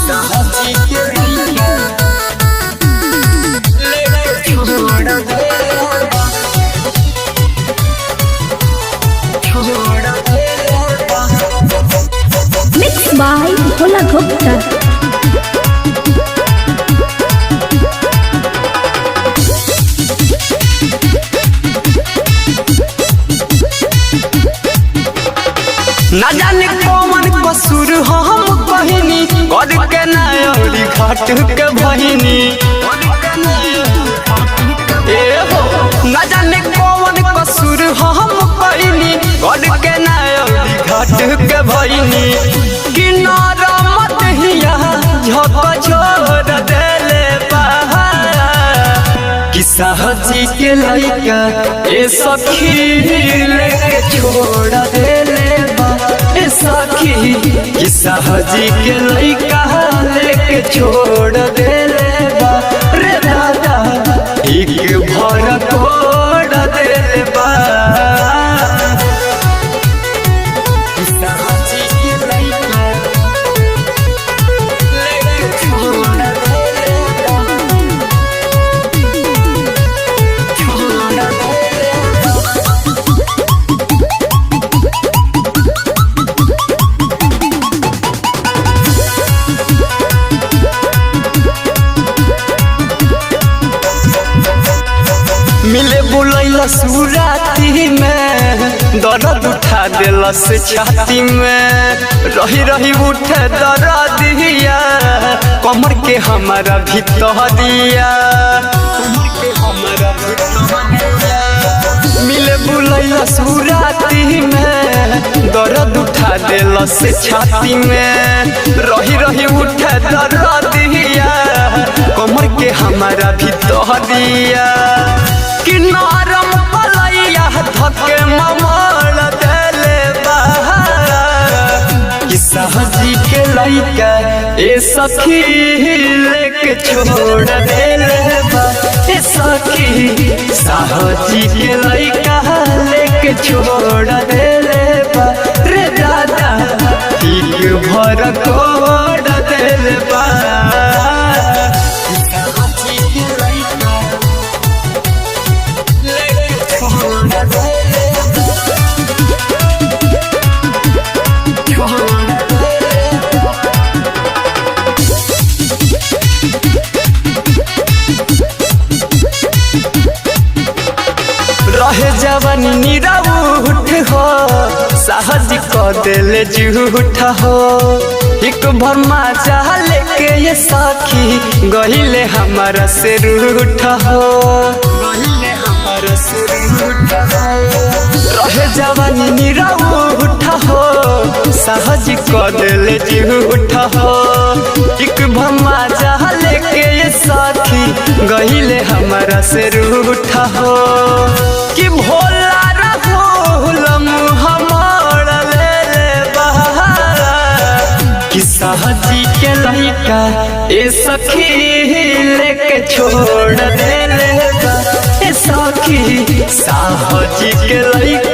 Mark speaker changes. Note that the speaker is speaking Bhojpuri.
Speaker 1: साहजी के लइका लेके छोड़ देबा
Speaker 2: Mixed by Bhola Gupta.
Speaker 1: ना जाने कौन कसूर हम कहनी कर के नौरी घाट के बहिनी ए हो ना जाने कौन कसूर हम कहनी कर के नौरी घाट के बहिनी किनारा मत हिया झक छोड़ देले कि साहजी के लइका ए सखी लेके छोड़ देले सखी कि साहजी के लइका लेके छोड़ देले बा रे दादा एक भर तोड़ देले बा साहजी के लइका लेके छोड़ देले बा मिले बुलैला सुराती में दर्द उठा दिलस छाती में रही रही उठे दर्दिया कमर के हमारा भितरिया मिले बुलैला सुराती में दर्द उठा दिलस छाती में रही रही उठे दर्दिया कमर के हमारा भितरिया किनारम पलैया धके ममड़ देले बा कि साहजी के लइका ए सखी लेके छोड़ देले बा ए सखी साहजी के लइका लेके छोड़ देले बा रे दादा ठीक भर कोड़ देले बा रहे जवानी निराउठ हो साहज को दिल झूठ हो एक भरमा चाह लेके ये सखी गहिले हमारा से रूठ हो रहे जवानी निराउठ हो साहज को दिल झूठ हो एक भरमा चाह लेके ये सखी गहिले हमारा से रूठ हो कि भोला राहुल मुहम्मद ले बहारा कि साहजी के लइका ए सखी लेके छोड़ देले बा ए सखी साहजी के लइका